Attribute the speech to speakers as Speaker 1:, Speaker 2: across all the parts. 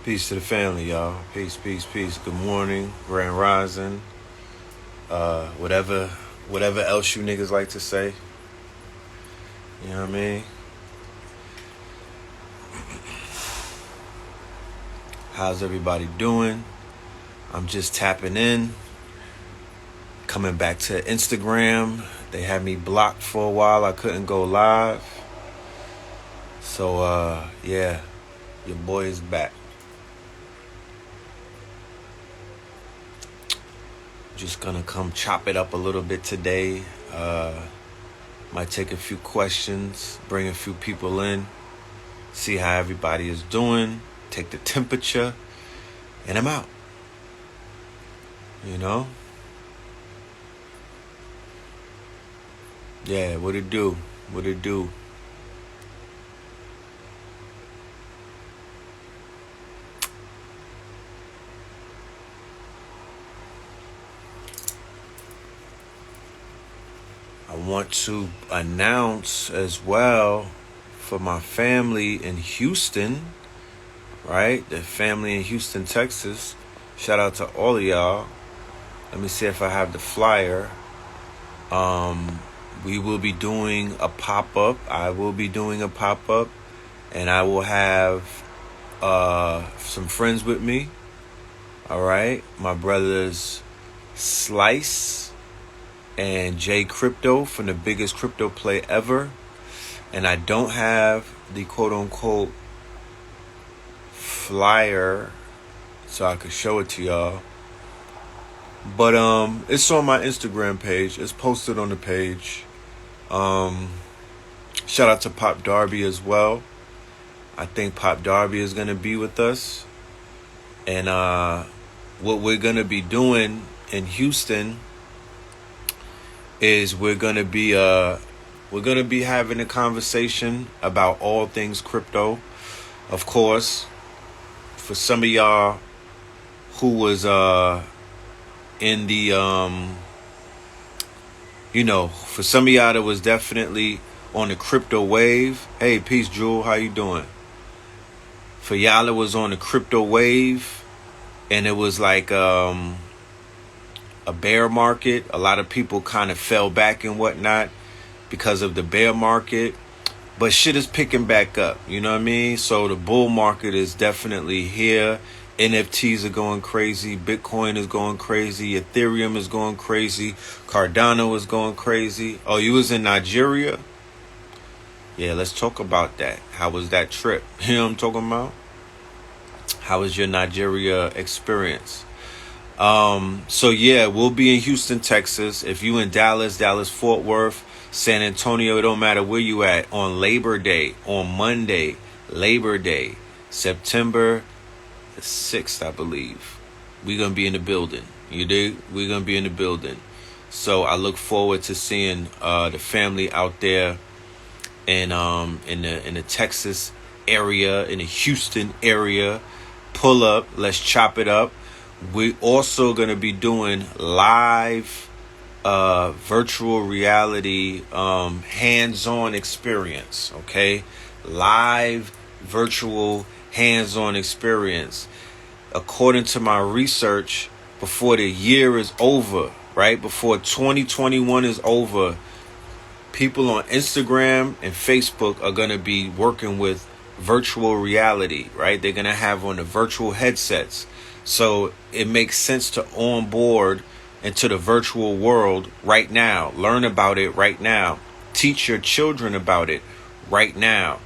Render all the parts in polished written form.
Speaker 1: Peace to the family, y'all. Peace, peace, peace. Good morning, grand rising. Whatever else you niggas like to say. You know what I mean? How's everybody doing? I'm just tapping in. Coming back to Instagram. They had me blocked for a while. I couldn't go live. So, yeah. Your boy is back. Just gonna come chop it up a little bit today. Might take a few questions, bring a few people in, see how everybody is doing, take the temperature, and I'm out. You know? Yeah, what it do? What it do? I want to announce as well for my family in Houston, right? The family in Houston, Texas. Shout out to all of y'all. Let me see if I have the flyer. We will be doing a pop-up. I will be doing a pop-up, and I will have some friends with me. All right, my brothers Slice and Jay Crypto from the biggest crypto play ever. And I don't have the quote-unquote flyer so I could show it to y'all. But it's on my Instagram page. It's posted on the page. Shout out to Pop Darby as well. I think Pop Darby is going to be with us. And what we're going to be doing in Houston is we're gonna be having a conversation about all things crypto. Of course, for some of y'all who was in the for some of y'all that was definitely on the crypto wave. Hey, peace, Jewel, how you doing? For y'all that was on the crypto wave and it was like a bear market. A lot of people kind of fell back and whatnot because of the bear market. But shit is picking back up. You know what I mean? So the bull market is definitely here. NFTs are going crazy. Bitcoin is going crazy. Ethereum is going crazy. Cardano is going crazy. Oh, you was in Nigeria? Yeah, let's talk about that. How was that trip? You know what I'm talking about? How was your Nigeria experience? So yeah, we'll be in Houston, Texas. If you in Dallas, Fort Worth, San Antonio, it don't matter where you at, on Labor Day, on Monday, Labor Day, September the 6th, I believe. We're going to be in the building. You dig? We're going to be in the building. So I look forward to seeing the family out there in the Texas area, in the Houston area. Pull up, let's chop it up. We're also going to be doing live virtual reality hands-on experience, okay? Live virtual hands-on experience. According to my research, before the year is over, right? Before 2021 is over, people on Instagram and Facebook are going to be working with virtual reality, right? They're going to have on the virtual headsets. So it makes sense to onboard into the virtual world right now. Learn about it right now. Teach your children about it right now.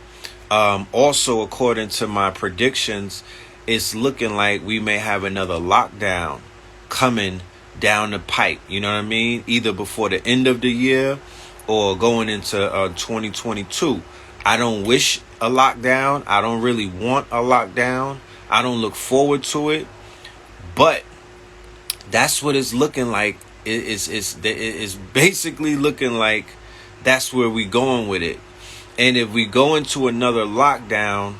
Speaker 1: Also, according to my predictions, it's looking like we may have another lockdown coming down the pipe. You know what I mean? Either before the end of the year or going into 2022. I don't wish a lockdown. I don't really want a lockdown. I don't look forward to it. But that's what it's looking like. It's basically looking like that's where we going with it. And if we go into another lockdown,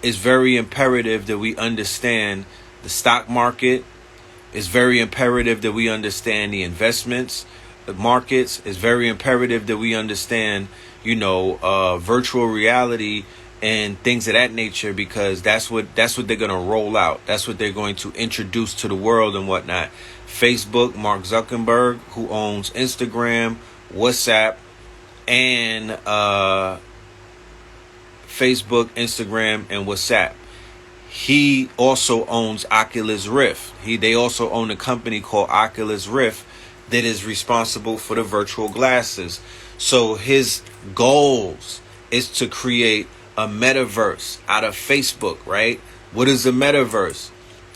Speaker 1: it's very imperative that we understand the stock market. It's very imperative that we understand the investments, the markets. It's very imperative that we understand, virtual reality and things of that nature, because that's what they're going to roll out. That's what they're going to introduce to the world and whatnot. Facebook, Mark Zuckerberg, who owns Instagram, WhatsApp, and Facebook, Instagram, and WhatsApp. He also owns Oculus Rift. They also own a company called Oculus Rift that is responsible for the virtual glasses. So his goals is to create a metaverse out of Facebook, right? What is a metaverse?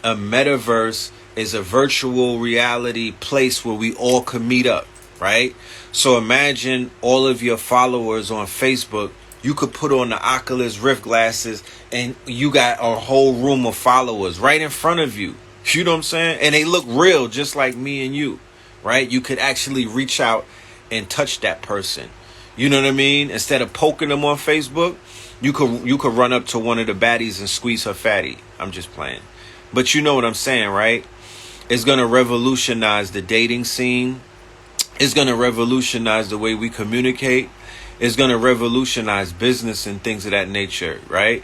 Speaker 1: A metaverse is a virtual reality place where we all can meet up, right? So imagine all of your followers on Facebook. You could put on the Oculus Rift glasses and you got a whole room of followers right in front of you. You know what I'm saying? And they look real, just like me and you, right? You could actually reach out and touch that person. You know what I mean? Instead of poking them on Facebook, you could run up to one of the baddies and squeeze her fatty. I'm just playing. But you know what I'm saying, right? It's going to revolutionize the dating scene. It's going to revolutionize the way we communicate. It's going to revolutionize business and things of that nature, right?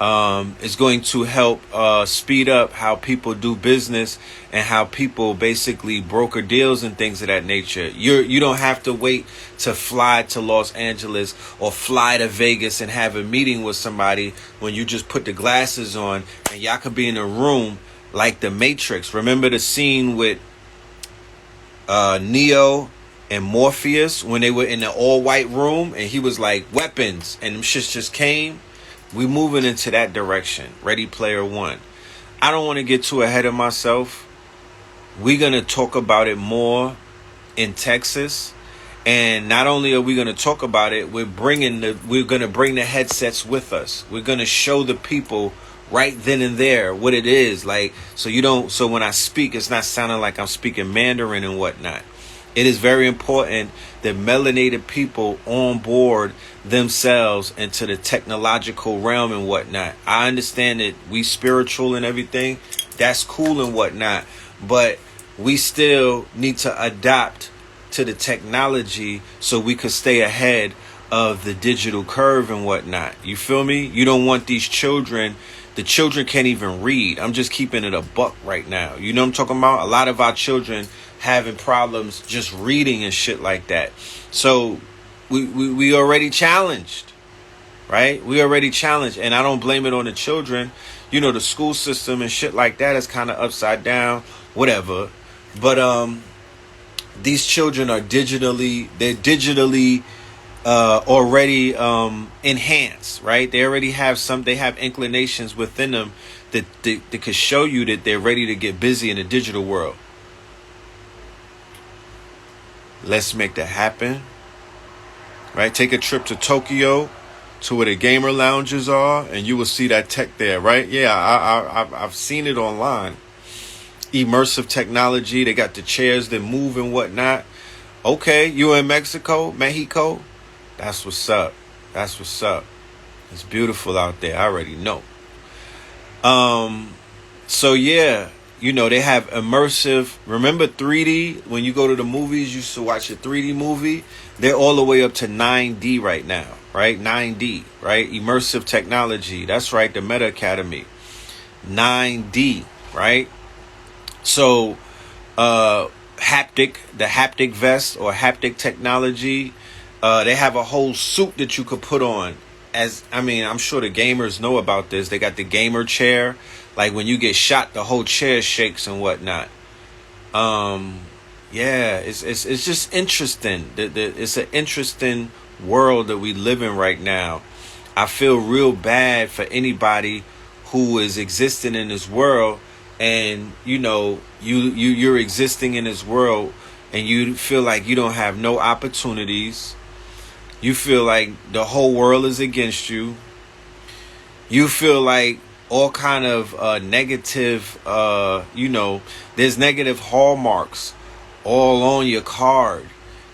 Speaker 1: It's going to help speed up how people do business and how people basically broker deals and things of that nature. You don't have to wait to fly to Los Angeles or fly to Vegas and have a meeting with somebody when you just put the glasses on and y'all could be in a room like the Matrix. Remember the scene with Neo and Morpheus when they were in the all-white room and he was like, weapons, and them shits just came? We moving into that direction. Ready Player One. I don't want to get too ahead of myself. We're going to talk about it more in Texas. And not only are we going to talk about it, we're going to bring the headsets with us. We're going to show the people right then and there what it is. Like, so when I speak, it's not sounding like I'm speaking Mandarin and whatnot. It is very important that melanated people on board themselves into the technological realm and whatnot. I understand that we spiritual and everything. That's cool and whatnot. But we still need to adapt to the technology so we could stay ahead of the digital curve and whatnot. You feel me? You don't want these children. The children can't even read. I'm just keeping it a buck right now. You know what I'm talking about? A lot of our children having problems just reading and shit like that. So we already challenged, right? We already challenged, and I don't blame it on the children. You know, the school system and shit like that is kind of upside down, whatever. But these children are digitally already enhanced, right? They already have they have inclinations within them that could show you that they're ready to get busy in the digital world. Let's make that happen, right? Take a trip to Tokyo, to where the gamer lounges are, and you will see that tech there, right? Yeah, I've seen it online. Immersive technology. They got the chairs that move and whatnot. Okay, you in Mexico? That's what's up. That's what's up. It's beautiful out there. I already know. So yeah. You know, they have immersive. Remember 3D? When you go to the movies, you used to watch a 3D movie. They're all the way up to 9D right now, right? 9D, right? Immersive technology. That's right, the Meta Academy. 9D, right? So, the haptic vest or haptic technology. They have a whole suit that you could put on. I'm sure the gamers know about this. They got the gamer chair. Like when you get shot, the whole chair shakes and whatnot. Yeah, it's just interesting. It's an interesting world that we live in right now. I feel real bad for anybody who is existing in this world, and you know you're existing in this world, and you feel like you don't have no opportunities. You feel like the whole world is against you. You feel like all kind of negative, there's negative hallmarks all on your card.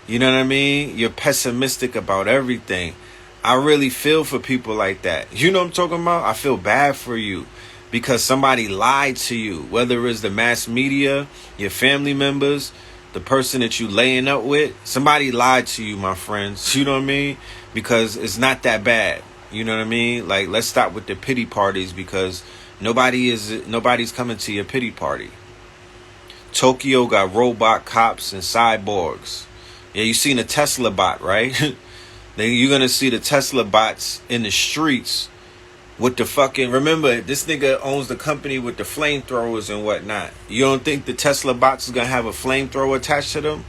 Speaker 1: You know what I mean? You're pessimistic about everything. I really feel for people like that. You know what I'm talking about? I feel bad for you because somebody lied to you, whether it's the mass media, your family members, the person that you laying up with. Somebody lied to you, my friends. You know what I mean? Because it's not that bad. You know what I mean? Like, let's stop with the pity parties, because nobody's coming to your pity party. Tokyo got robot cops and cyborgs. Yeah, you seen a Tesla bot, right? You're gonna see the Tesla bots in the streets with the fucking. Remember, this nigga owns the company with the flamethrowers and whatnot. You don't think the Tesla bots is gonna have a flamethrower attached to them?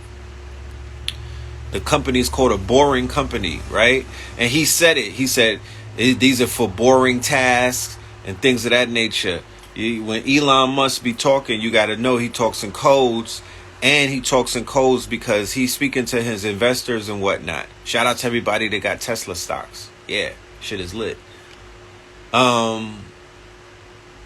Speaker 1: The company's called a Boring Company, right? And he said it. He said these are for boring tasks and things of that nature. When Elon Musk be talking, you got to know he talks in codes. And he talks in codes because he's speaking to his investors and whatnot. Shout out to everybody that got Tesla stocks. Yeah, shit is lit.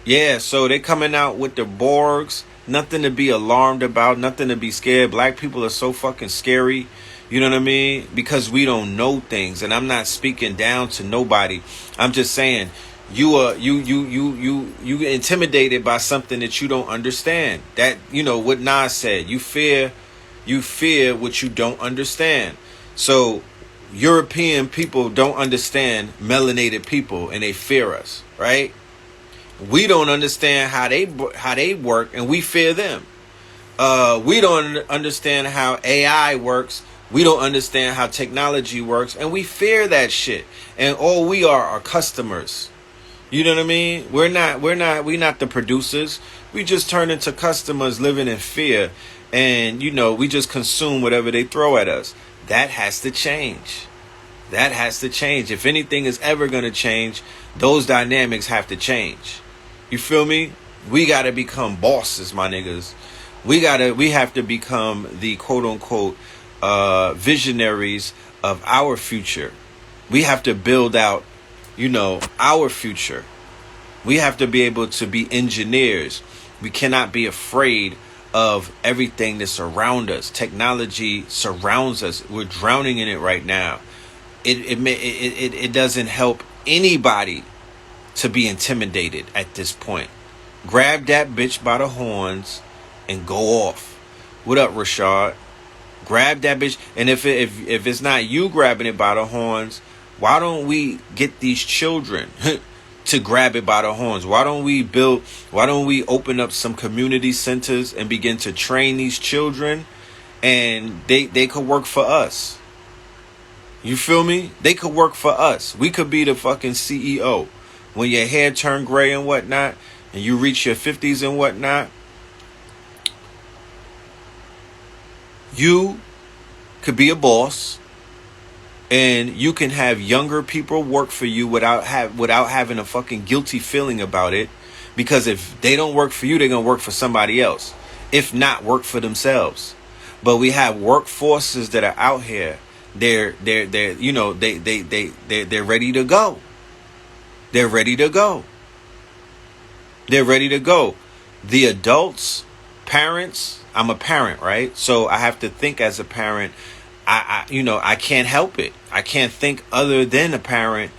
Speaker 1: Yeah, so they coming out with the Borgs. Nothing to be alarmed about. Nothing to be scared. Black people are so fucking scary. You know what I mean? Because we don't know things. And I'm not speaking down to nobody. I'm just saying, you get intimidated by something that you don't understand. That, you know, what Nas said. You fear what you don't understand. So European people don't understand melanated people, and they fear us, right? We don't understand how they work, and we fear them. We don't understand how AI works. We don't understand how technology works, and we fear that shit. And all we are customers. You know what I mean? We're not the producers. We just turn into customers living in fear, and you know, we just consume whatever they throw at us. That has to change. That has to change. If anything is ever going to change, those dynamics have to change. You feel me? We got to become bosses, my niggas. We have to become the quote unquote visionaries of our future. We have to build out, you know, our future. We have to be able to be engineers. We cannot be afraid of everything that's around us. Technology surrounds us. We're drowning in it right now. It doesn't help anybody to be intimidated at this point. Grab that bitch by the horns and go off. What up, Rashad? Grab that bitch. And if it's not you grabbing it by the horns, why don't we get these children to grab it by the horns? Why don't we open up some community centers and begin to train these children, and they could work for us? You feel me? They could work for us. We could be the fucking CEO. When your hair turn gray and whatnot, and you reach your 50s and whatnot, you could be a boss, and you can have younger people work for you without having a fucking guilty feeling about it. Because if they don't work for you, they're gonna work for somebody else. If not, work for themselves. But we have workforces that are out here. They're you know, they're ready to go. They're ready to go. They're ready to go. The adults, parents, I'm a parent, right? So I have to think as a parent. I can't help it. I can't think other than a parent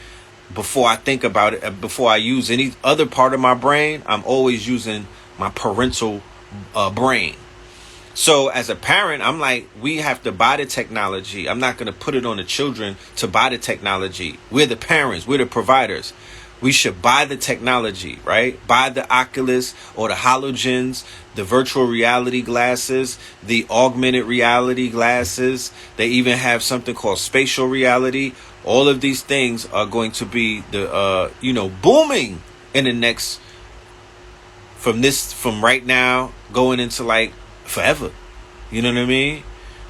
Speaker 1: before I think about it. Before I use any other part of my brain, I'm always using my parental brain. So as a parent, I'm like, we have to buy the technology. I'm not going to put it on the children to buy the technology. We're the parents. We're the providers. We should buy the technology, right? Buy the Oculus or the Halogens, the virtual reality glasses, the augmented reality glasses. They even have something called spatial reality. All of these things are going to be booming in the next, from right now going into like forever. You know what I mean?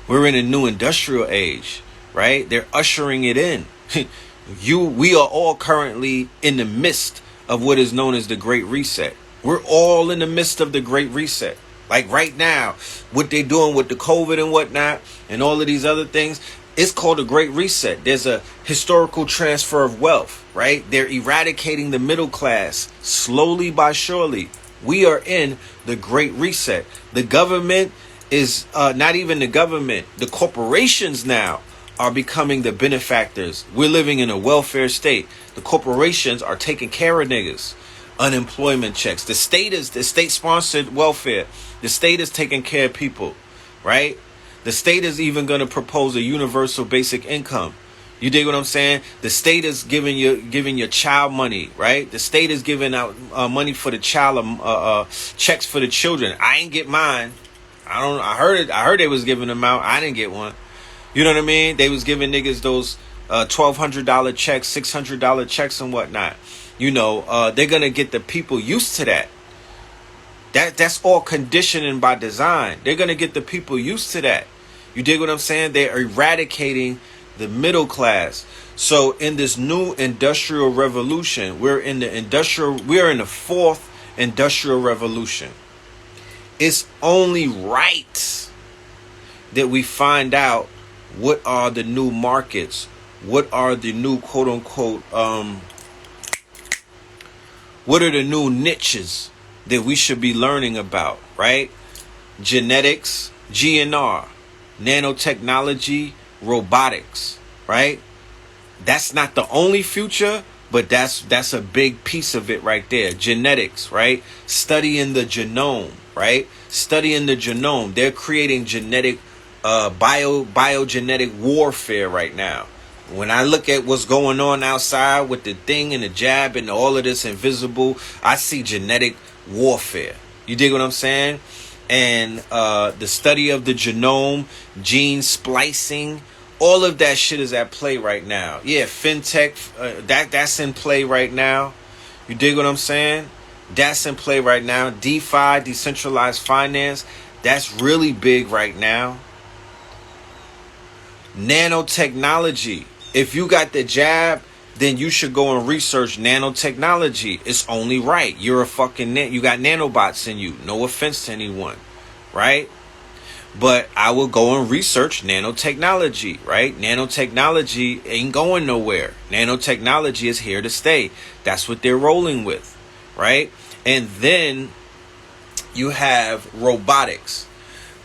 Speaker 1: We're in a new industrial age, right? They're ushering it in. We are all currently in the midst of what is known as the Great Reset. We're all in the midst of the Great Reset. Like right now, what they're doing with the COVID and whatnot and all of these other things, it's called a Great Reset. There's a historical transfer of wealth, right? They're eradicating the middle class slowly by surely. We are in the Great Reset. The government is not even the government. The corporations now are becoming the benefactors. We're living in a welfare state. The corporations are taking care of niggas. Unemployment checks. The state sponsored welfare. The state is taking care of people, right? The state is even going to propose a universal basic income. You dig what I'm saying? The state is giving your child money, right? The state is giving out money for the child, checks for the children. I ain't get mine. I heard it. I heard they was giving them out. I didn't get one. You know what I mean? They was giving niggas those $1,200 checks, $600 checks and whatnot. You know, they're gonna get the people used to that. That's all conditioning by design. They're gonna get the people used to that. You dig what I'm saying? They're eradicating the middle class. So in this new industrial revolution, we're in the fourth industrial revolution. It's only right that we find out what are the new markets, what are the new quote unquote, what are the new niches that we should be learning about, right? Genetics, GNR, nanotechnology, robotics, right? That's not the only future, but that's a big piece of it right there. Genetics, right? Studying the genome, right? Studying the genome. They're creating genetic biogenetic warfare right now. When I look at what's going on outside with the thing and the jab and all of this invisible, I see genetic warfare. You dig what I'm saying? And the study of the genome, gene splicing, all of that shit is at play right now. Yeah, fintech, that's in play right now. You dig what I'm saying? That's in play right now. DeFi, decentralized finance, that's really big right now. Nanotechnology. If you got the jab, then you should go and research nanotechnology. It's only right. You're a fucking you got nanobots in you. No offense to anyone, right? But I will go and research nanotechnology, right? Nanotechnology ain't going nowhere. Nanotechnology is here to stay. That's what they're rolling with, right? And then you have robotics.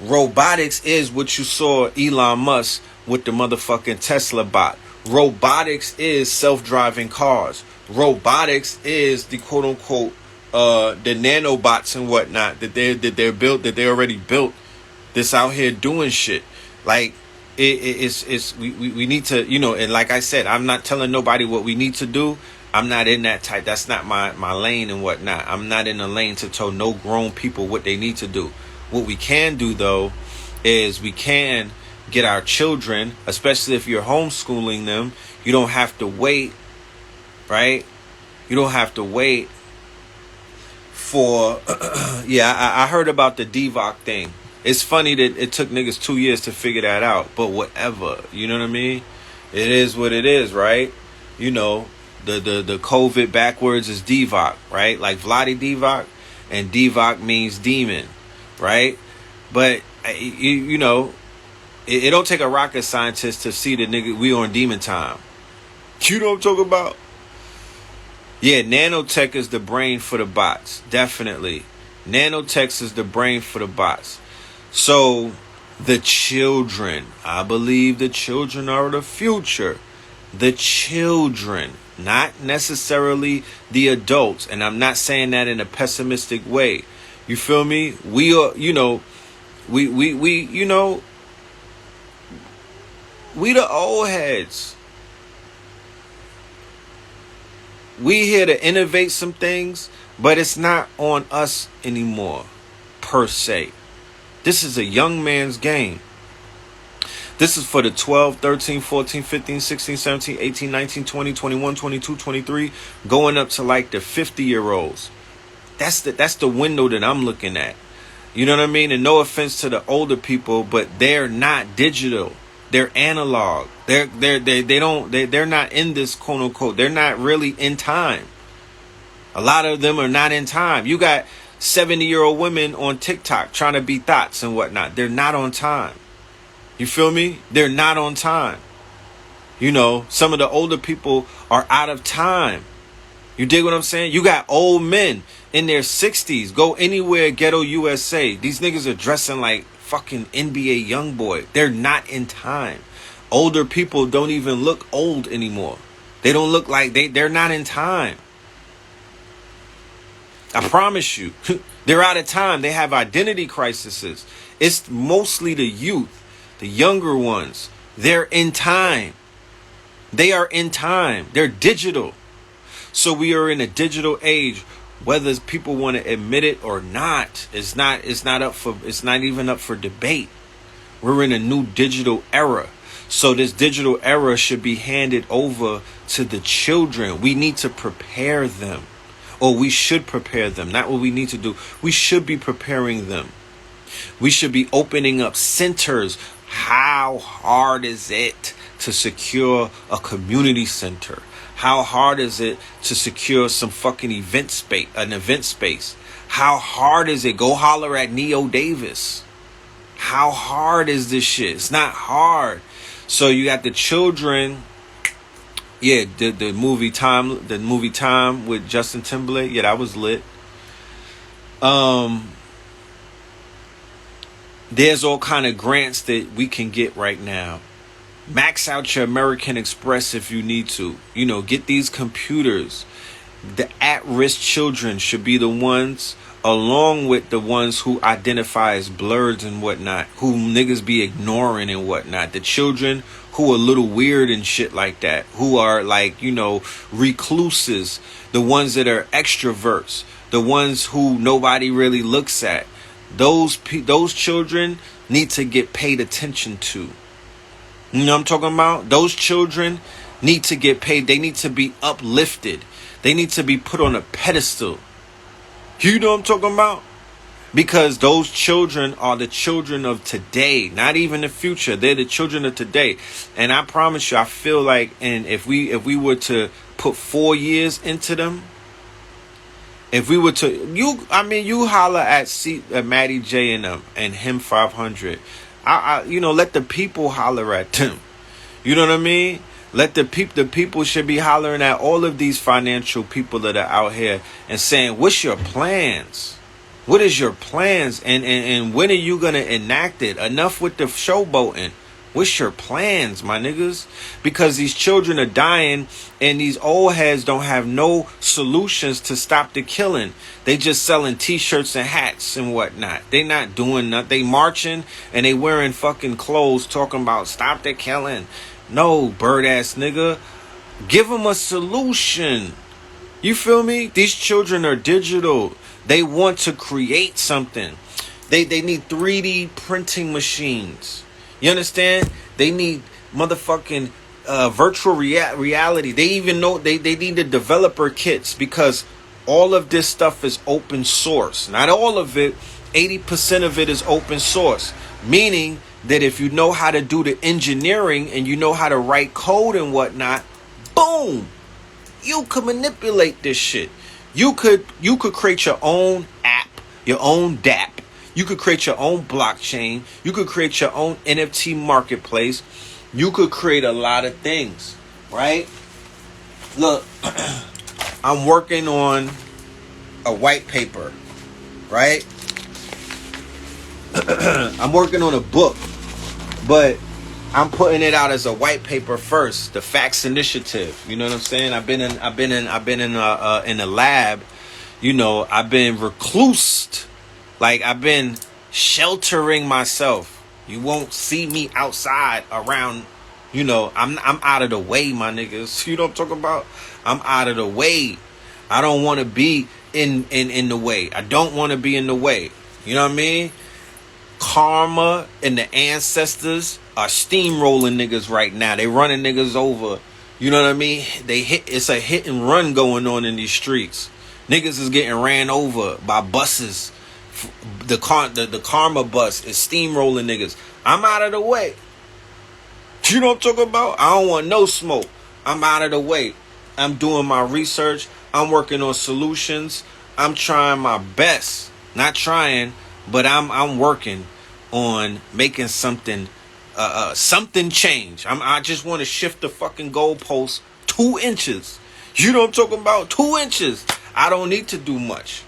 Speaker 1: Robotics is what you saw Elon Musk with the motherfucking Tesla bot. Robotics is self-driving cars. Robotics is the quote unquote the nanobots and whatnot that they're built, that they already built, that's out here doing shit. Like we need to, you know, and like I said, I'm not telling nobody what we need to do. I'm not in that type. That's not my lane and whatnot. I'm not in the lane to tell no grown people what they need to do. What we can do though is we can get our children, especially if you're homeschooling them, you don't have to wait, right? You don't have to wait for, yeah, I heard about the DVOC thing. It's funny that it took niggas 2 years to figure that out, but whatever, you know what I mean? It is what it is, right? You know, the COVID backwards is DVOC, right? Like Vladi Divac, and DVOC means demon, right? But, you know, it don't take a rocket scientist to see that nigga we on demon time. You know what I'm talking about? Yeah, nanotech is the brain for the bots. Definitely. Nanotech is the brain for the bots. So the children, I believe the children are the future. The children, not necessarily the adults. And I'm not saying that in a pessimistic way. You feel me? We are, you know, we you know, we the old heads. We here to innovate some things, but it's not on us anymore, per se. This is a young man's game. This is for the 12, 13, 14, 15, 16, 17, 18, 19, 20, 21, 22, 23, going up to like the 50-year-olds. That's the window that I'm looking at. You know what I mean? And no offense to the older people, but they're not digital. They're analog. They're not in this quote unquote. They're not really in time. A lot of them are not in time. You got 70-year-old women on TikTok trying to be thoughts and whatnot. They're not on time. You feel me? They're not on time. You know, some of the older people are out of time. You dig what I'm saying? You got old men in their 60s. Go anywhere, ghetto USA. These niggas are dressing like fucking NBA YoungBoy. They're not in time. Older people don't even look old anymore. They don't look like they're not in time. I promise you. They're out of time. They have identity crises. It's mostly the youth, the younger ones. They're in time. They are in time. They're digital. So we are in a digital age, whether people want to admit it or not. It's not even up for debate. We're in a new digital era. So this digital era should be handed over to the children. We need to prepare them. Or we should prepare them. Not what we need to do. We should be preparing them. We should be opening up centers. How hard is it to secure a community center? How hard is it to secure some fucking event space? How hard is it? Go holler at Neo Davis. How hard is this shit? It's not hard. So you got the children. Yeah, the movie Time with Justin Timberlake. Yeah, that was lit. There's all kind of grants that we can get right now. Max out your American Express if you need to. Get these computers. The at-risk children should be the ones, along with the ones who identify as blurs and whatnot, who niggas be ignoring and whatnot. The children who are a little weird and shit like that, who are like, recluses, the ones that are extroverts, the ones who nobody really looks at. Those children need to get paid attention to. You know what I'm talking about? Those children need to get paid. They need to be uplifted. They need to be put on a pedestal. You know what I'm talking about? Because those children are the children of today, not even the future. They're the children of today. And I promise you, I feel like, and if we were to put 4 years into them, if we were to, you holler at Matty J and them and him 500. Let the people holler at them. You know what I mean? Let the people should be hollering at all of these financial people that are out here and saying, what's your plans? What is your plans? And when are you going to enact it? Enough with the showboating. What's your plans, my niggas? Because these children are dying and these old heads don't have no solutions to stop the killing. They just selling t-shirts and hats and whatnot. They not doing nothing. They marching and they wearing fucking clothes talking about stop the killing. No, bird ass nigga. Give them a solution. You feel me? These children are digital. They want to create something. They need 3D printing machines. You understand? They need motherfucking virtual reality. They even know they need the developer kits because all of this stuff is open source. Not all of it. 80% of it is open source. Meaning that if you know how to do the engineering and you know how to write code and whatnot, boom, you can manipulate this shit. You could create your own app, your own DApp. You could create your own blockchain. You could create your own NFT marketplace. You could create a lot of things, right? Look, I'm working on a white paper, right? I'm working on a book, but I'm putting it out as a white paper first. The Facts Initiative. You know what I'm saying? I've been in the lab. I've been reclused. Like, I've been sheltering myself. You won't see me outside around, I'm out of the way, my niggas. You know what I'm talking about? I'm out of the way. I don't want to be in the way. I don't want to be in the way. You know what I mean? Karma and the ancestors are steamrolling niggas right now. They running niggas over. You know what I mean? It's a hit and run going on in these streets. Niggas is getting ran over by buses. The karma bus is steamrolling niggas. I'm out of the way. You know what I'm talking about? I don't want no smoke. I'm out of the way. I'm doing my research. I'm working on solutions. I'm trying my best. Not trying, but I'm working on making something change. I just want to shift the fucking goalpost 2 inches. You know what I'm talking about? 2 inches. I don't need to do much.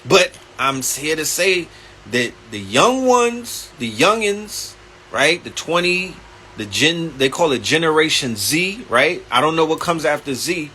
Speaker 1: But I'm here to say that the young ones, the youngins, right? They call it Generation Z, right? I don't know what comes after Z,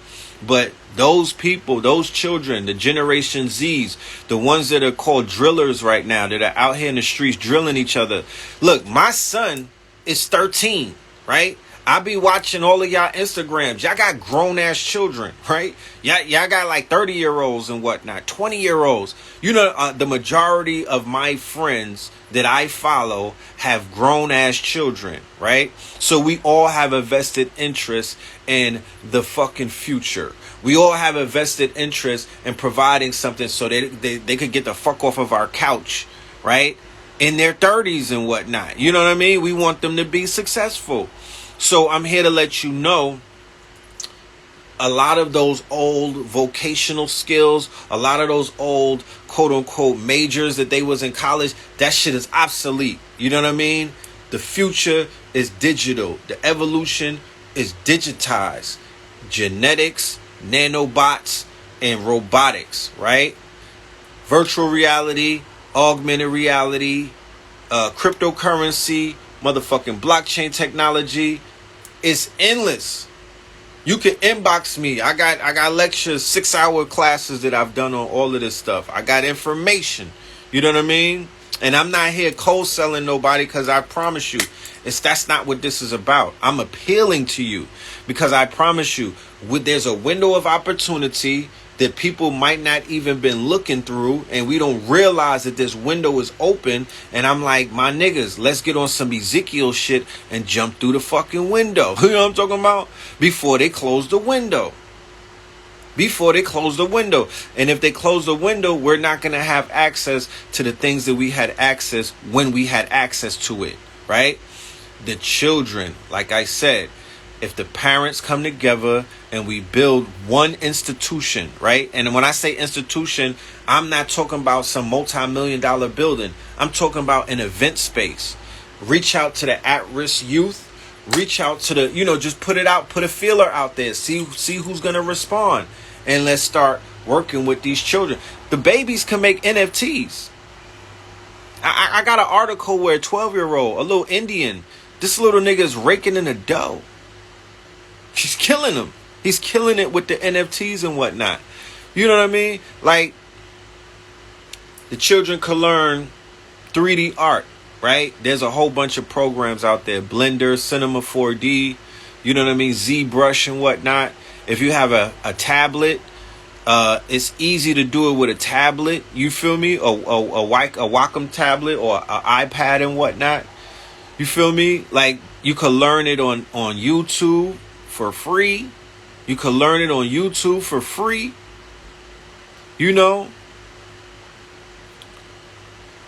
Speaker 1: but those people, those children, the Generation Zs, the ones that are called drillers right now, that are out here in the streets drilling each other. Look, my son is 13, right? I be watching all of y'all Instagrams. Y'all got grown ass children, right? Y'all got like 30-year-olds and whatnot, 20-year-olds. You know, the majority of my friends that I follow have grown ass children, right? So we all have a vested interest in the fucking future. We all have a vested interest in providing something so they could get the fuck off of our couch, right? In their 30s and whatnot. You know what I mean? We want them to be successful. So I'm here to let you know, a lot of those old vocational skills, a lot of those old quote unquote majors that they was in college, that shit is obsolete. You know what I mean? The future is digital. The evolution is digitized. Genetics, nanobots, and robotics, right? Virtual reality, augmented reality, cryptocurrency, motherfucking blockchain technology. It's endless. You can inbox me. I got lectures, 6-hour classes that I've done on all of this stuff. I got information. You know what I mean? And I'm not here cold selling nobody, because I promise you, that's not what this is about. I'm appealing to you because I promise you, there's a window of opportunity that people might not even been looking through, and we don't realize that this window is open. And I'm like, my niggas, let's get on some Ezekiel shit and jump through the fucking window. You know what I'm talking about? Before they close the window. Before they close the window. And if they close the window, we're not going to have access to the things that we had access when we had access to it, right? The children, like I said, if the parents come together and we build one institution, right? And when I say institution, I'm not talking about some multi-million-dollar building. I'm talking about an event space. Reach out to the at-risk youth. Reach out to the, just put it out, put a feeler out there. See who's going to respond. And let's start working with these children. The babies can make NFTs. I got an article where a 12-year-old, a little Indian, this little nigga is raking in the dough. He's killing them. He's killing it with the NFTs and whatnot. You know what I mean? Like, the children can learn 3D art, right? There's a whole bunch of programs out there. Blender, Cinema 4D, you know what I mean? ZBrush and whatnot. If you have a tablet, it's easy to do it with a tablet. You feel me? A Wacom tablet or an iPad and whatnot. You feel me? Like, you could learn it on YouTube for free. You could learn it on YouTube for free.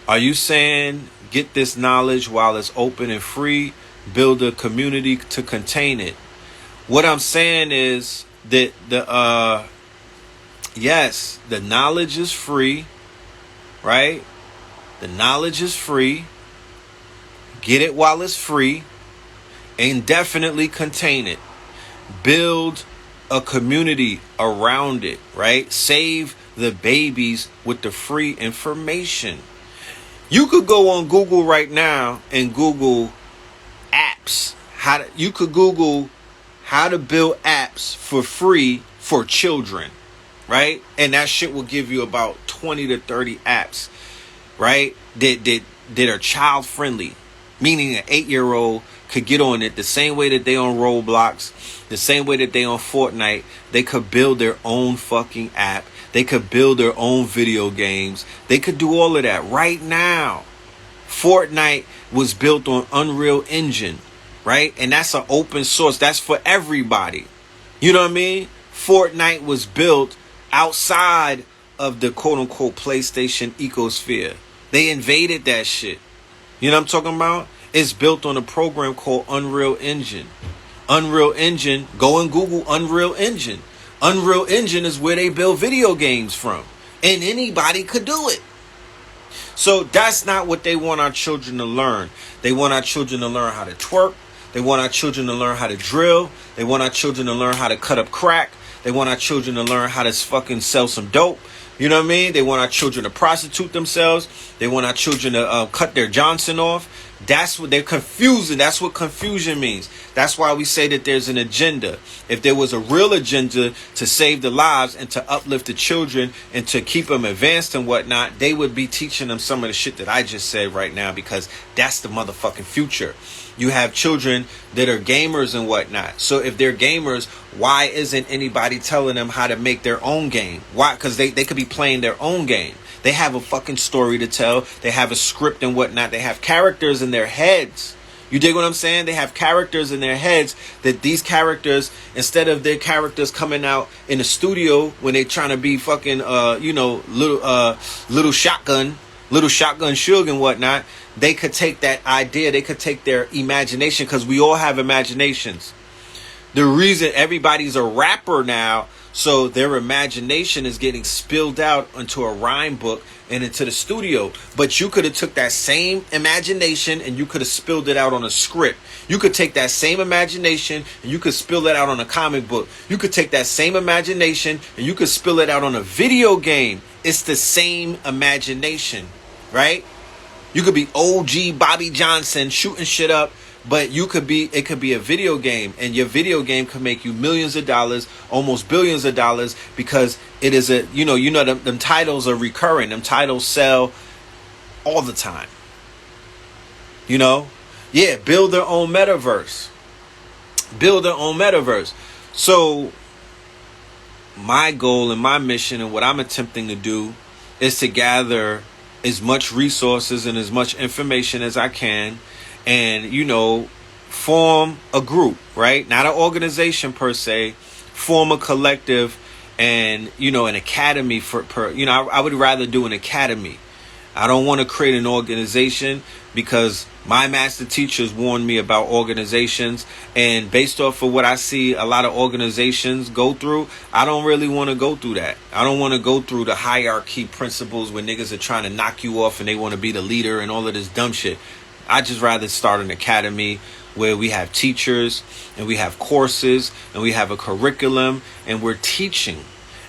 Speaker 1: Are you saying get this knowledge while it's open and free? Build a community to contain it. What I'm saying is that yes, the knowledge is free, right? The knowledge is free. Get it while it's free, and definitely contain it. Build a community around it, right? Save the babies with the free information. You could go on Google right now and Google apps. You could Google how to build apps for free for children, right? And that shit will give you about 20 to 30 apps, right? That are child friendly, meaning an 8-year-old could get on it the same way that they on Roblox, the same way that they on Fortnite. They could build their own fucking app. They could build their own video games. They could do all of that right now. Fortnite was built on Unreal Engine, right? And that's an open source. That's for everybody. You know what I mean? Fortnite was built outside of the quote-unquote PlayStation ecosphere. They invaded that shit. You know what I'm talking about? It's built on a program called Unreal Engine. Unreal Engine, go and Google Unreal Engine. Unreal Engine is where they build video games from. And anybody could do it. So that's not what they want our children to learn. They want our children to learn how to twerk. They want our children to learn how to drill. They want our children to learn how to cut up crack. They want our children to learn how to fucking sell some dope. You know what I mean? They want our children to prostitute themselves. They want our children to cut their Johnson off. That's what they're confusing. That's what confusion means. That's why we say that there's an agenda. If there was a real agenda to save the lives and to uplift the children and to keep them advanced and whatnot, they would be teaching them some of the shit that I just said right now, because that's the motherfucking future. You have children that are gamers and whatnot. So if they're gamers, why isn't anybody telling them how to make their own game? Why? Because they could be playing their own game. They have a fucking story to tell. They have a script and whatnot. They have characters in their heads. You dig what I'm saying? They have characters in their heads that these characters, instead of their characters coming out in the studio when they're trying to be fucking, little shotgun Suge and whatnot, they could take that idea, they could take their imagination, because we all have imaginations. The reason everybody's a rapper now, so their imagination is getting spilled out into a rhyme book and into the studio. But you could have took that same imagination and you could have spilled it out on a script. You could take that same imagination and you could spill it out on a comic book. You could take that same imagination and you could spill it out on a video game. It's the same imagination, right? You could be OG Bobby Johnson shooting shit up, but it could be a video game, and your video game could make you millions of dollars, almost billions of dollars, because it is them titles are recurring. Them titles sell all the time. Yeah, build their own metaverse. So my goal and my mission and what I'm attempting to do is to gather as much resources and as much information as I can, and form a group, right? Not an organization per se, form a collective, and an academy I would rather do an academy. I don't want to create an organization, because my master teachers warned me about organizations, and based off of what I see a lot of organizations go through, I don't really want to go through that. I don't want to go through the hierarchy principles where niggas are trying to knock you off and they want to be the leader and all of this dumb shit. I just rather start an academy where we have teachers and we have courses and we have a curriculum and we're teaching.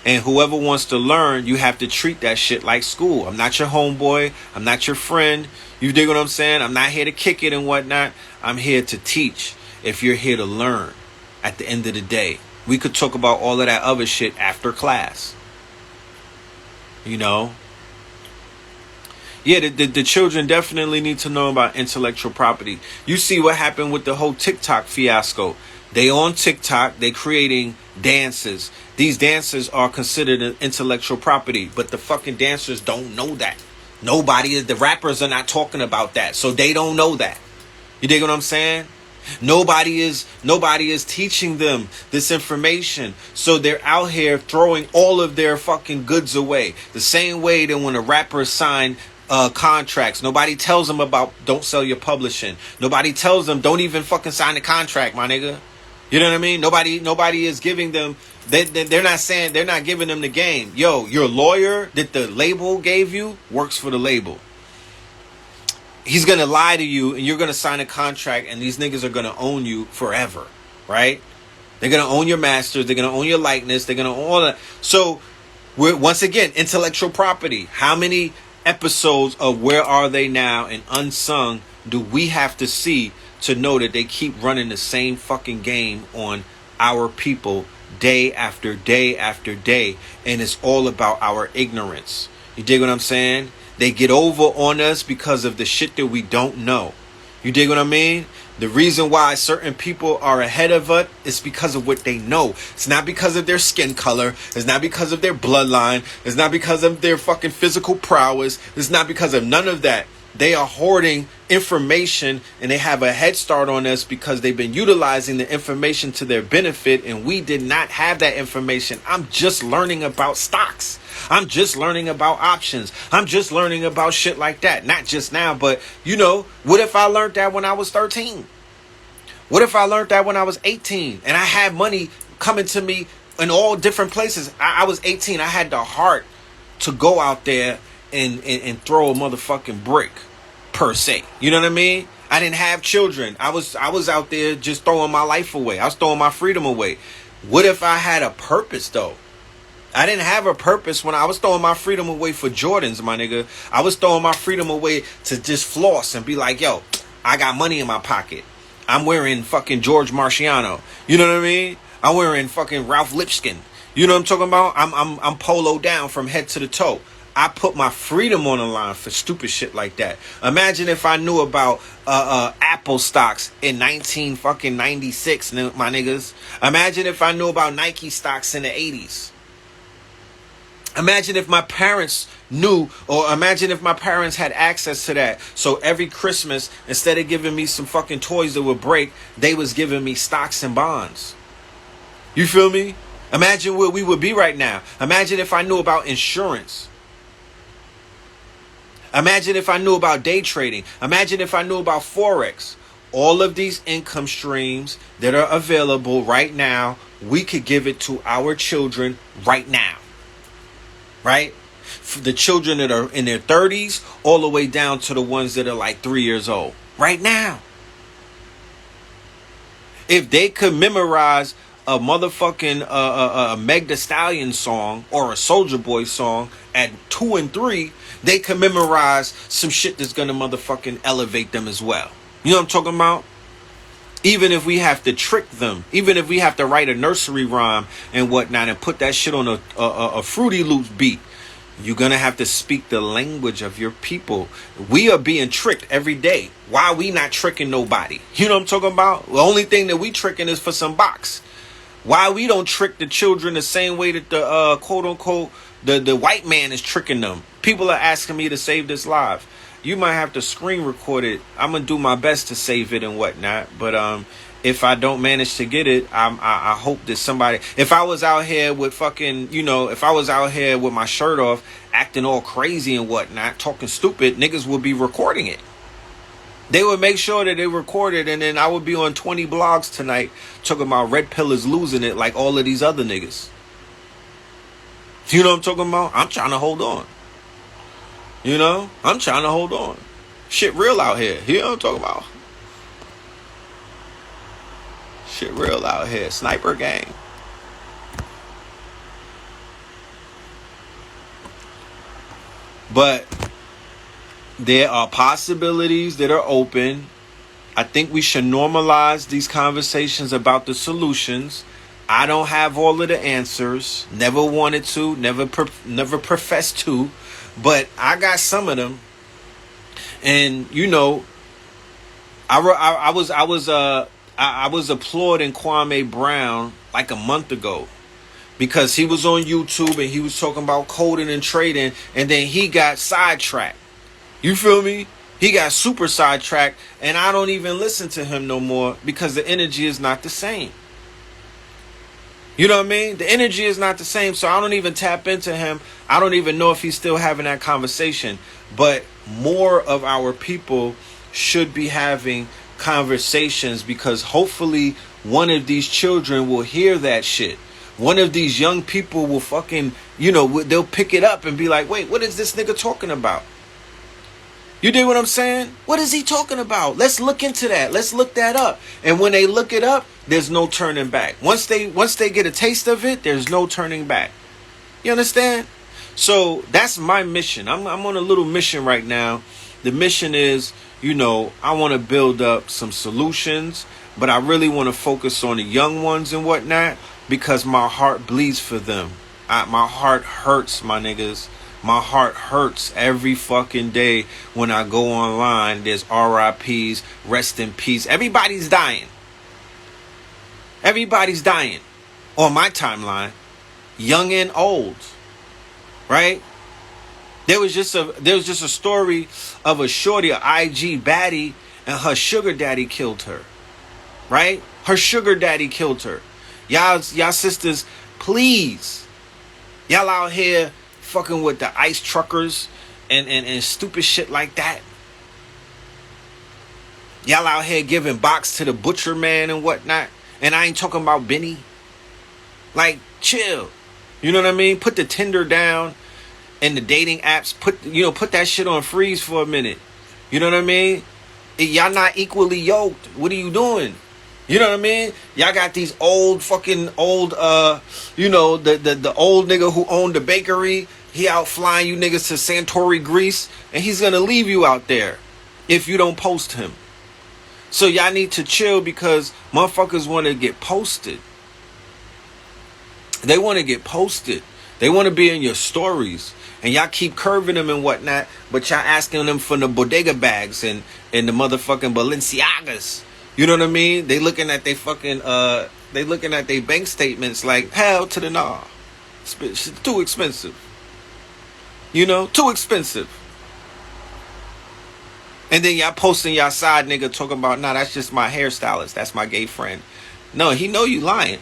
Speaker 1: And whoever wants to learn, you have to treat that shit like school. I'm not your homeboy. I'm not your friend. You dig what I'm saying? I'm not here to kick it and whatnot. I'm here to teach. If you're here to learn, at the end of the day, we could talk about all of that other shit after class. Yeah, the children definitely need to know about intellectual property. You see what happened with the whole TikTok fiasco. They on TikTok, they creating dances. These dances are considered an intellectual property, but the fucking dancers don't know that. The rappers are not talking about that, so they don't know that. You dig what I'm saying? Nobody is teaching them this information. So they're out here throwing all of their fucking goods away. The same way that when a rapper signed contracts, nobody tells them about don't sell your publishing. Nobody tells them don't even fucking sign the contract, my nigga. You know what I mean? Nobody is giving them. They're not giving them the game. Yo, your lawyer that the label gave you works for the label. He's gonna lie to you, and you're gonna sign a contract, and these niggas are gonna own you forever, right? They're gonna own your masters. They're gonna own your likeness. They're gonna own all that. So, once again, intellectual property. How many episodes of Where Are They Now and Unsung do we have to see to know that they keep running the same fucking game on our people day after day after day, and it's all about our ignorance? You dig what I'm saying? They get over on us because of the shit that we don't know. You dig what I mean? The reason why certain people are ahead of us is because of what they know. It's not because of their skin color. It's not because of their bloodline. It's not because of their fucking physical prowess. It's not because of none of that. They are hoarding information, and they have a head start on us because they've been utilizing the information to their benefit, and we did not have that information. I'm just learning about stocks. I'm just learning about options. I'm just learning about shit like that. Not just now, but what if I learned that when I was 13? What if I learned that when I was 18 and I had money coming to me in all different places? I was 18. I had the heart to go out there and throw a motherfucking brick, per se. You know what I mean? I didn't have children. I was out there just throwing my life away. I was throwing my freedom away. What if I had a purpose, though? I didn't have a purpose when I was throwing my freedom away for Jordans, my nigga. I was throwing my freedom away to just floss and be like, yo, I got money in my pocket. I'm wearing fucking George Marciano. You know what I mean? I'm wearing fucking Ralph Lipskin. You know what I'm talking about? I'm polo down from head to the toe. I put my freedom on the line for stupid shit like that. Imagine if I knew about Apple stocks in 1996, my niggas. Imagine if I knew about Nike stocks in the 80s. Imagine if my parents knew, or imagine if my parents had access to that. So every Christmas, instead of giving me some fucking toys that would break, they was giving me stocks and bonds. You feel me? Imagine where we would be right now. Imagine if I knew about insurance. Imagine if I knew about day trading. Imagine if I knew about Forex. All of these income streams that are available right now, we could give it to our children right now. Right? For the children that are in their 30s all the way down to the ones that are like 3 years old. Right now. If they could memorize a motherfucking a Meg Thee Stallion song or a Soulja Boy song at 2 and 3, they can memorize some shit that's gonna motherfucking elevate them as well. You know what I'm talking about? Even if we have to trick them, even if we have to write a nursery rhyme and whatnot and put that shit on a Fruity Loops beat, you're gonna have to speak the language of your people. We are being tricked every day. Why are we not tricking nobody? You know what I'm talking about? The only thing that we tricking is for some box. Why we don't trick the children the same way that the quote unquote the white man is tricking them. People are asking me to save this live. You might have to screen record it. I'm gonna do my best to save it and whatnot. But if I don't manage to get it, I hope that somebody. If I was out here with fucking, if I was out here with my shirt off, acting all crazy and whatnot, talking stupid, niggas would be recording it. They would make sure that they recorded, and then I would be on 20 blogs tonight talking about Red Pill is losing it like all of these other niggas. You know what I'm talking about? I'm trying to hold on. I'm trying to hold on. Shit real out here. You know what I'm talking about? Shit real out here. Sniper gang. But there are possibilities that are open. I think we should normalize these conversations about the solutions. I don't have all of the answers. Never wanted to. Never professed to. But I got some of them. And I was applauding Kwame Brown like a month ago because he was on YouTube and he was talking about coding and trading, and then he got sidetracked. You feel me? He got super sidetracked, and I don't even listen to him no more because the energy is not the same. You know what I mean? The energy is not the same, so I don't even tap into him. I don't even know if he's still having that conversation. But more of our people should be having conversations, because hopefully one of these children will hear that shit. One of these young people will fucking, they'll pick it up and be like, wait, what is this nigga talking about? You dig what I'm saying? What is he talking about? Let's look into that. Let's look that up. And when they look it up, there's no turning back. Once they get a taste of it, there's no turning back. You understand? So that's my mission. I'm on a little mission right now. The mission is, I want to build up some solutions, but I really want to focus on the young ones and whatnot, because my heart bleeds for them. My heart hurts, my niggas. My heart hurts every fucking day when I go online. There's RIPs, rest in peace. Everybody's dying. Everybody's dying on my timeline, young and old. Right? There was just a story of a shorty, a IG baddie, and her sugar daddy killed her. Right? Her sugar daddy killed her. Y'all sisters, please. Y'all out here fucking with the ICE truckers and stupid shit like that. Y'all out here giving box to the butcher man and whatnot. And I ain't talking about Benny. Like, chill. You know what I mean? Put the Tinder down and the dating apps. Put that shit on freeze for a minute. You know what I mean? Y'all not equally yoked. What are you doing? You know what I mean? Y'all got these the old nigga who owned the bakery. He out flying you niggas to Santorini, Greece, and he's gonna leave you out there if you don't post him. So y'all need to chill, because motherfuckers want to get posted. They want to get posted. They want to be in your stories. And y'all keep curving them and whatnot, but y'all asking them for the bodega bags and the motherfucking Balenciagas. You know what I mean? They looking at they fucking they looking at their bank statements like, hell to the nah. It's too expensive. You know, too expensive. And then y'all posting y'all side nigga talking about, nah, that's just my hairstylist. That's my gay friend. No, he know you lying.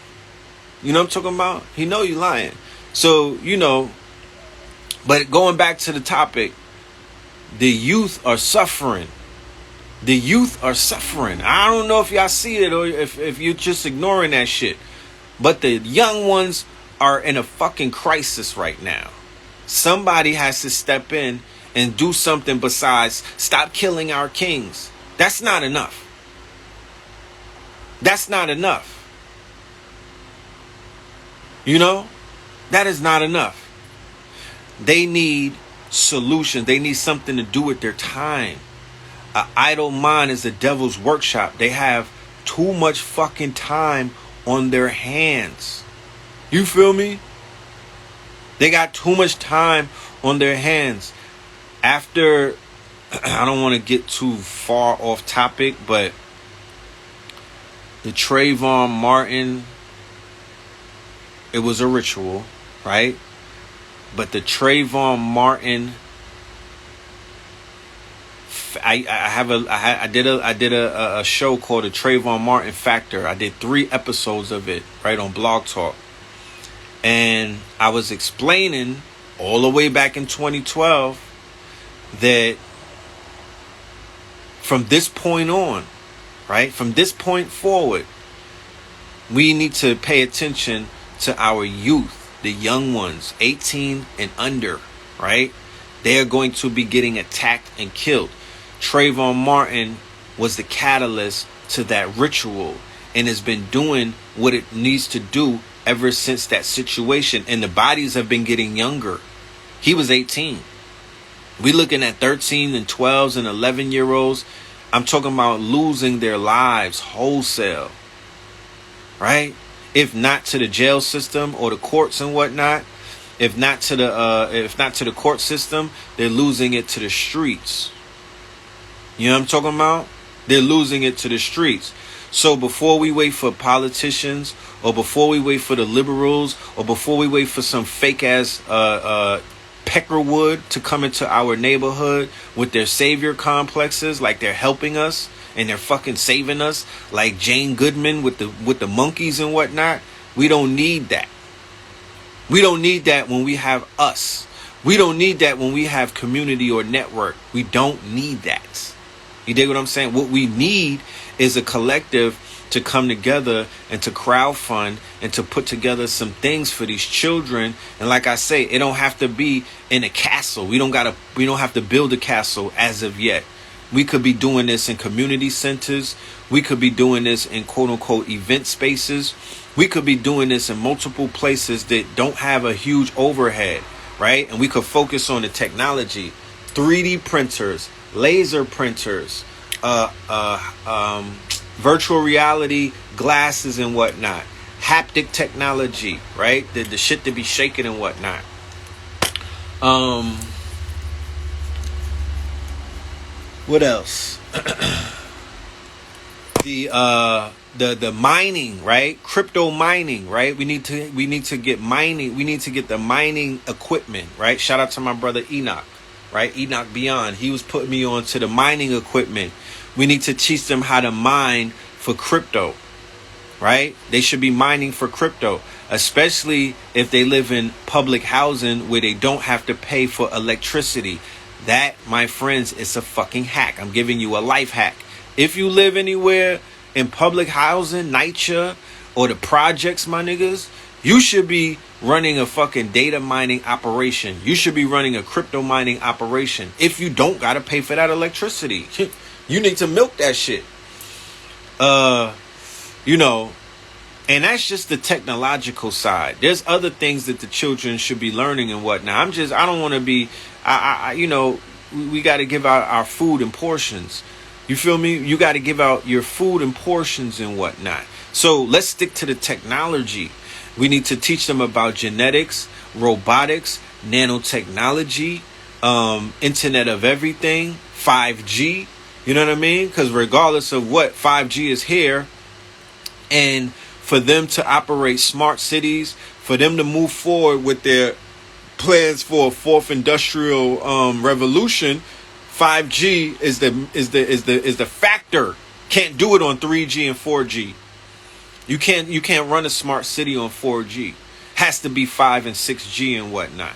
Speaker 1: You know what I'm talking about? He know you lying. So, you know, but going back to the topic, the youth are suffering. The youth are suffering. I don't know if y'all see it or if you're just ignoring that shit. But the young ones are in a fucking crisis right now. Somebody has to step in and do something besides stop killing our kings. That's not enough. That's not enough. You know? That is not enough. They need solutions. They need something to do with their time. An idle mind is the devil's workshop. They have too much fucking time on their hands. You feel me? They got too much time on their hands. After, I don't want to get too far off topic, but the Trayvon Martin, it was a ritual, right? But the Trayvon Martin, I did a show called the Trayvon Martin Factor. I did 3 episodes of it right on Blog Talk, and I was explaining all the way back in 2012 that from this point on, right, from this point forward, we need to pay attention to our youth. The young ones, 18 and under, right? They are going to be getting attacked and killed. Trayvon Martin was the catalyst to that ritual and has been doing what it needs to do ever since that situation. And the bodies have been getting younger. He was 18. We looking at 13 and 12s and 11-year-olds. I'm talking about losing their lives wholesale, right? If not to the jail system or the courts and whatnot, if not to the court system, they're losing it to the streets. You know what I'm talking about? They're losing it to the streets. So before we wait for politicians, or before we wait for the liberals, or before we wait for some fake ass Peckerwood to come into our neighborhood with their savior complexes, like they're helping us and they're fucking saving us, like Jane Goodman with the monkeys and whatnot. We don't need that. We don't need that when we have us. We don't need that when we have community or network. We don't need that. You dig what I'm saying? What we need is a collective to come together and to crowdfund and to put together some things for these children. And like I say, it don't have to be in a castle. We don't have to build a castle as of yet. We could be doing this in community centers. We could be doing this in quote unquote event spaces. We could be doing this in multiple places that don't have a huge overhead, right? And we could focus on the technology, 3D printers, laser printers, virtual reality glasses and whatnot, haptic technology, right? The shit to be shaking and whatnot. What else? The mining, right? Crypto mining, right? We need to get mining. We need to get the mining equipment, right? Shout out to my brother Enoch, right? Enoch Beyond. He was putting me on to the mining equipment. We need to teach them how to mine for crypto, right? They should be mining for crypto, especially if they live in public housing where they don't have to pay for electricity. That, my friends, is a fucking hack. I'm giving you a life hack. If you live anywhere in public housing, NYCHA, or the projects, my niggas, you should be running a fucking data mining operation. You should be running a crypto mining operation. If you don't gotta pay for that electricity, you need to milk that shit. You know, and that's just the technological side. There's other things that the children should be learning and whatnot. I don't want to be, you know, we got to give out our food in portions. You feel me? You got to give out your food in portions and whatnot. So let's stick to the technology. We need to teach them about genetics, robotics, nanotechnology, Internet of Everything, 5G. You know what I mean? Because regardless of what, 5G is here. And for them to operate smart cities, for them to move forward with their plans for a fourth industrial revolution, 5G is the factor. Can't do it on 3G and 4G. You can't run a smart city on 4G. Has to be 5 and 6G and whatnot.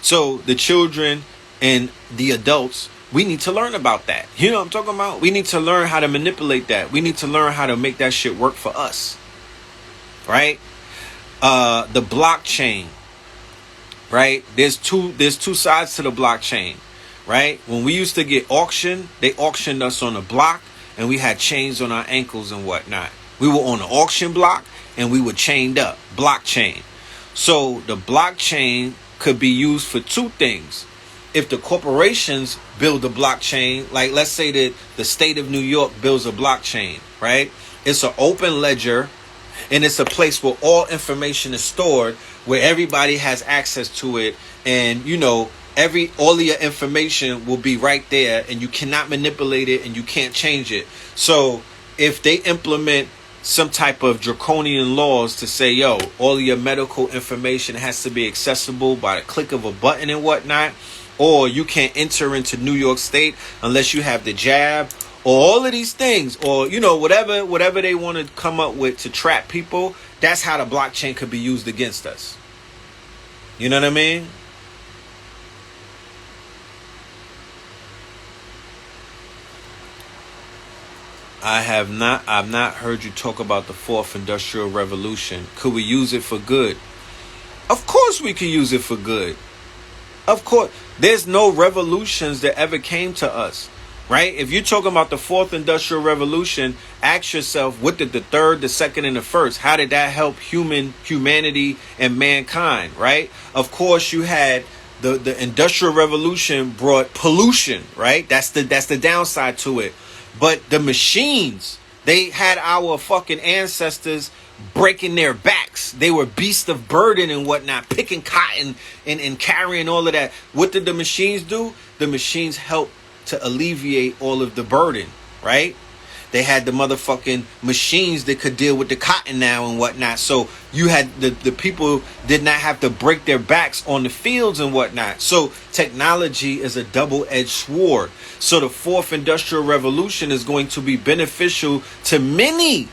Speaker 1: So the children and the adults, we need to learn about that. You know what I'm talking about? We need to learn how to manipulate that. We need to learn how to make that shit work for us. Right? The blockchain. Right? There's two sides to the blockchain. Right? When we used to get auctioned, they auctioned us on a block and we had chains on our ankles and whatnot. We were on an auction block and we were chained up. Blockchain. So the blockchain could be used for two things. If the corporations build a blockchain, like let's say that the state of New York builds a blockchain, right? It's an open ledger and it's a place where all information is stored, where everybody has access to it. And, you know, all of your information will be right there and you cannot manipulate it and you can't change it. So if they implement some type of draconian laws to say, yo, all of your medical information has to be accessible by the click of a button and whatnot, or you can't enter into New York State unless you have the jab, or all of these things, or, you know, whatever they want to come up with to trap people, that's how the blockchain could be used against us. You know what I mean? I've not heard you talk about the fourth industrial revolution. Could we use it for good? Of course we could use it for good. Of course. There's no revolutions that ever came to us, right? If you're talking about the fourth industrial revolution, ask yourself, what did the third, the second, and the first, how did that help humanity and mankind, right? Of course, you had the industrial revolution brought pollution, right? That's the downside to it. But the machines, they had our fucking ancestors breaking their backs. They were beasts of burden and whatnot, picking cotton and carrying all of that. What did the machines do? The machines helped to alleviate all of the burden, right? They had the motherfucking machines that could deal with the cotton now and whatnot. So you had the people did not have to break their backs on the fields and whatnot. So technology is a double-edged sword. So the fourth industrial revolution is going to be beneficial to many.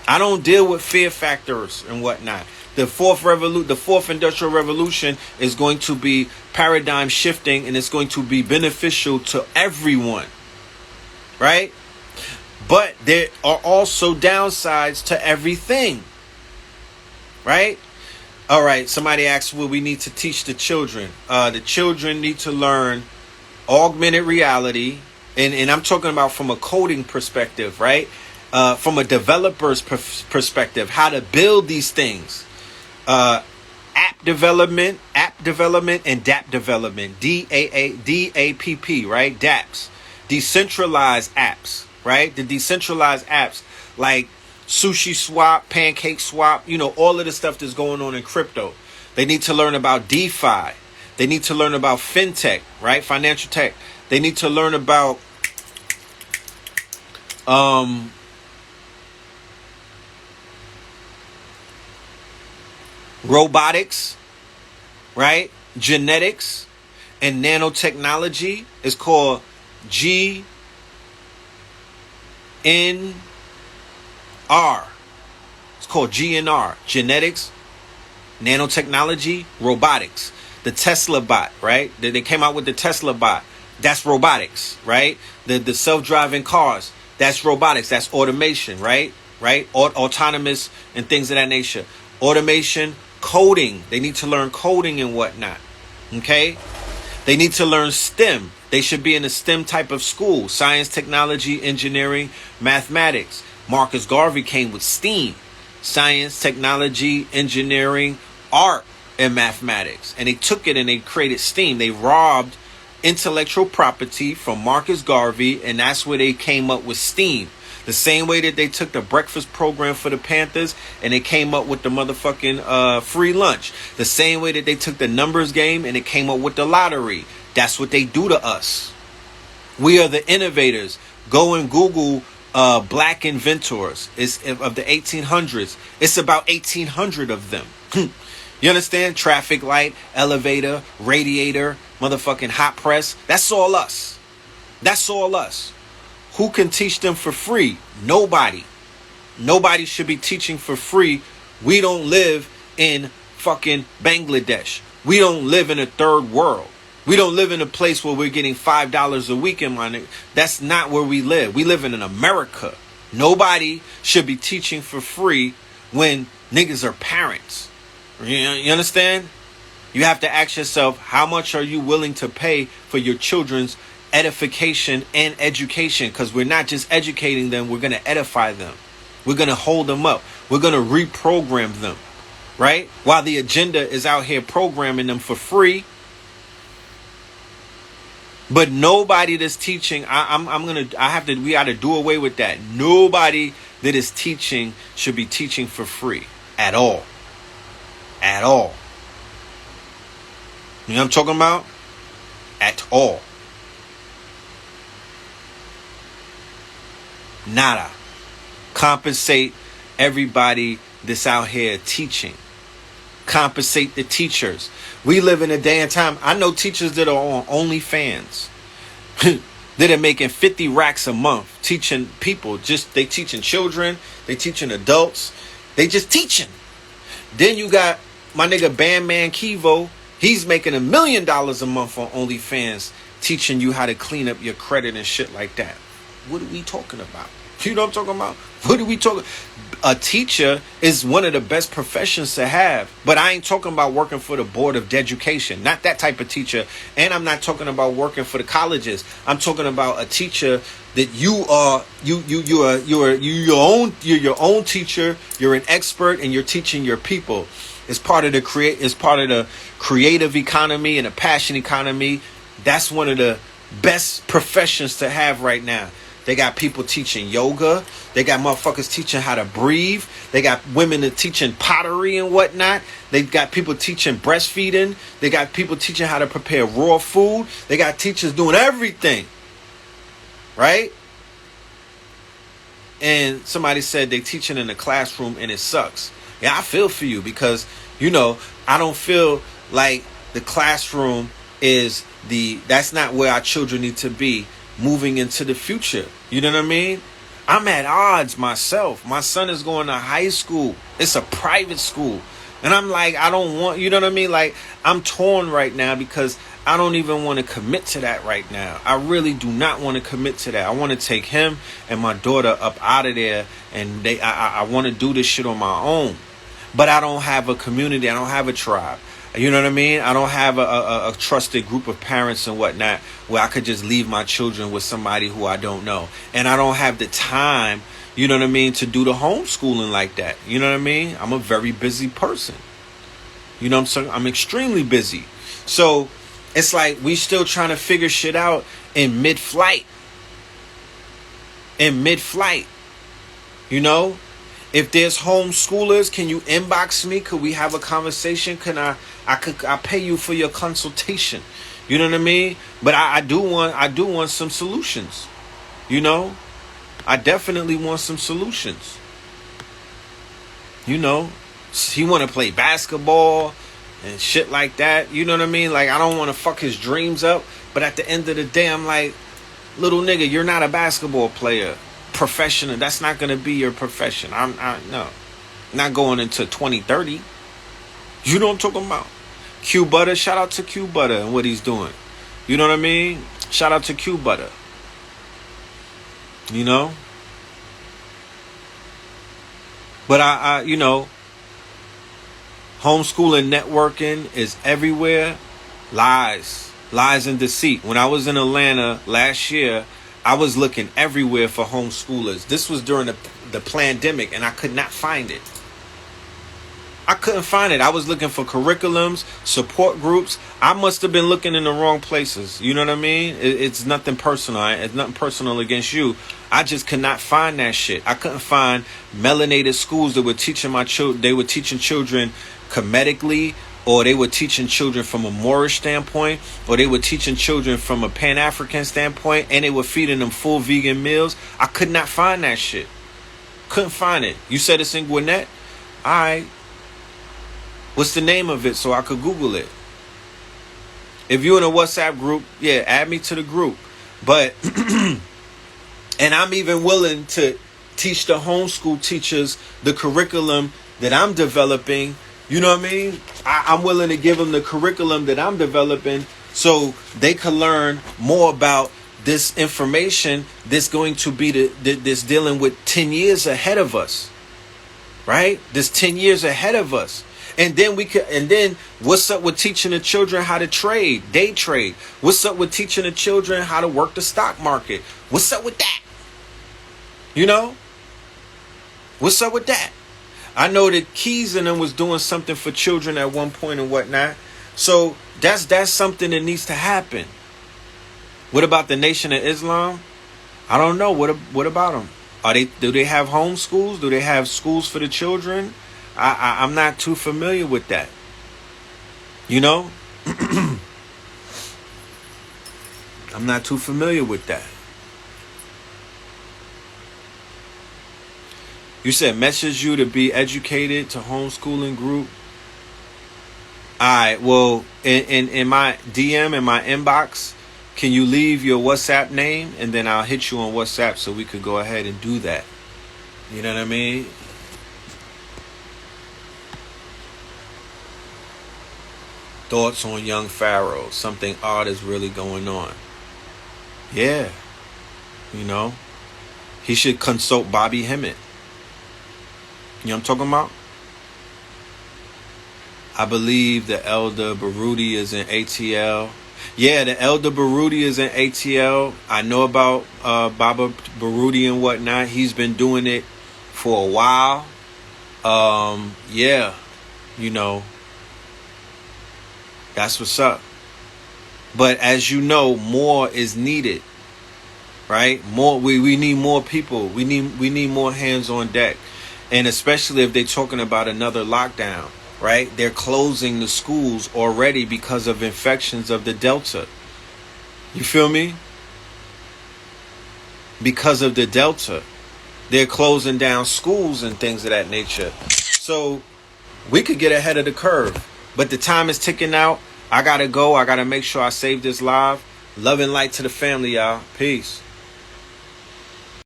Speaker 1: I don't deal with fear factors and whatnot. The fourth industrial revolution is going to be paradigm shifting, and it's going to be beneficial to everyone, right? But there are also downsides to everything, right? All right, somebody asked, well, we need to teach the children. The children need to learn augmented reality, and I'm talking about from a coding perspective, right? From a developer's perspective, how to build these things. App development, and DApp development. DAPP, right? DApps. Decentralized apps, right? The decentralized apps like Sushi Swap, Pancake Swap, you know, all of the stuff that's going on in crypto. They need to learn about DeFi. They need to learn about fintech, right? Financial tech. They need to learn about robotics, right? Genetics and nanotechnology is called GNR. It's called GNR. Genetics, nanotechnology, robotics. The Tesla bot, right? They came out with the Tesla bot. That's robotics, right? The self-driving cars. That's robotics. That's automation, right? Right? Autonomous and things of that nature. Automation, coding. They need to learn coding and whatnot. Okay? They need to learn STEM. They should be in a STEM type of school. Science, technology, engineering, mathematics. Marcus Garvey came with STEAM. Science, technology, engineering, art, and mathematics. And they took it and they created STEAM. They robbed intellectual property from Marcus Garvey, and that's where they came up with STEAM. The same way that they took the breakfast program for the Panthers and they came up with the motherfucking free lunch. The same way that they took the numbers game and it came up with the lottery. That's what they do to us. We are the innovators. Go and Google black inventors. It's of the 1800s. It's about 1800 of them. You understand? Traffic light, elevator, radiator, motherfucking hot press. That's all us. That's all us. Who can teach them for free? Nobody. Nobody should be teaching for free. We don't live in fucking Bangladesh. We don't live in a third world. We don't live in a place where we're getting $5 a week in my nigga. That's not where we live. We live in America. Nobody should be teaching for free when niggas are parents. You understand? You have to ask yourself, how much are you willing to pay for your children's edification and education? Because we're not just educating them, we're going to edify them. We're going to hold them up. We're going to reprogram them, right? While the agenda is out here programming them for free. But nobody that's teaching, we got to do away with that. Nobody that is teaching should be teaching for free at all. At all. You know what I'm talking about? At all. Nada. Compensate everybody that's out here teaching. Compensate the teachers. We live in a day and time. I know teachers that are on OnlyFans that are making 50 racks a month teaching people. They teaching children. They teaching adults. They just teaching. Then you got my nigga Bandman Kivo. He's making $1 million a month on OnlyFans teaching you how to clean up your credit and shit like that. What are we talking about? You know what I'm talking about? What are we talking? A teacher is one of the best professions to have. But I ain't talking about working for the Board of Education. Not that type of teacher. And I'm not talking about working for the colleges. I'm talking about a teacher that you're your own teacher. You're an expert and you're teaching your people. It's part of the creative economy and the passion economy. That's one of the best professions to have right now. They got people teaching yoga. They got motherfuckers teaching how to breathe. They got women that teaching pottery and whatnot. They got people teaching breastfeeding. They got people teaching how to prepare raw food. They got teachers doing everything. Right? And somebody said they teaching in the classroom and it sucks. Yeah, I feel for you because, I don't feel like the classroom is that's not where our children need to be moving into the future. You know what I mean? I'm at odds myself. My son is going to high school. It's a private school. And I'm like, I don't want, you know what I mean? Like, I'm torn right now because I don't even want to commit to that right now. I really do not want to commit to that. I want to take him and my daughter up out of there and I want to do this shit on my own. But I don't have a community. I don't have a tribe. You know what I mean? I don't have a trusted group of parents and whatnot where I could just leave my children with somebody who I don't know. And I don't have the time, you know what I mean, to do the homeschooling like that. You know what I mean? I'm a very busy person. You know what I'm saying? I'm extremely busy. So it's like we still trying to figure shit out in mid-flight. You know? If there's homeschoolers, can you inbox me? Could we have a conversation? I'll pay you for your consultation. You know what I mean? But I do want some solutions. You know? I definitely want some solutions. You know? He want to play basketball and shit like that. You know what I mean? Like, I don't want to fuck his dreams up. But at the end of the day, I'm like, little nigga, you're not a basketball player. Professional, that's not going to be your profession. No. Not going into 2030. You know what I'm talking about? Q Butter, shout out to Q Butter and what he's doing. You know what I mean? Shout out to Q Butter. You know? But homeschooling, networking is everywhere. Lies and deceit. When I was in Atlanta last year, I was looking everywhere for homeschoolers. This was during the pandemic, and I could not find it. I couldn't find it. I was looking for curriculums, support groups. I must have been looking in the wrong places. You know what I mean? It's nothing personal. It's nothing personal against you. I just could not find that shit. I couldn't find melanated schools that were teaching my children. They were teaching children comedically, or they were teaching children from a Moorish standpoint, or they were teaching children from a Pan-African standpoint, and they were feeding them full vegan meals. I could not find that shit. Couldn't find it. You said it's in Gwinnett? All right. What's the name of it so I could Google it? If you're in a WhatsApp group, yeah, add me to the group. But, and I'm even willing to teach the homeschool teachers the curriculum that I'm developing. You know what I mean? I'm willing to give them the curriculum that I'm developing so they can learn more about this information that's going to be this dealing with 10 years ahead of us. Right? This 10 years ahead of us. And then what's up with teaching the children how to trade, day trade? What's up with teaching the children how to work the stock market? What's up with that? You know? What's up with that? I know that Keys and them was doing something for children at one point and whatnot. So that's something that needs to happen. What about the Nation of Islam? I don't know. What about them? Do they have homeschools? Do they have schools for the children? I'm not too familiar with that. You know? I'm not too familiar with that. You said message you to be educated to homeschooling group. Alright, well, in my DM, in my inbox, can you leave your WhatsApp name? And then I'll hit you on WhatsApp so we could go ahead and do that. You know what I mean? Thoughts on young Pharaoh. Something odd is really going on. Yeah. You know. He should consult Bobby Hemmett. You know what I'm talking about? I believe the Elder Baruti is in ATL. Yeah, the Elder Baruti is in ATL. I know about Baba Baruti and whatnot. He's been doing it for a while. Yeah. You know. That's what's up. But as you know, more is needed. Right? More we need more people. We need more hands on deck. And especially if they're talking about another lockdown, right? They're closing the schools already because of infections of the Delta. You feel me? Because of the Delta. They're closing down schools and things of that nature. So we could get ahead of the curve. But the time is ticking out. I gotta go. I gotta make sure I save this live. Love and light to the family, y'all. Peace.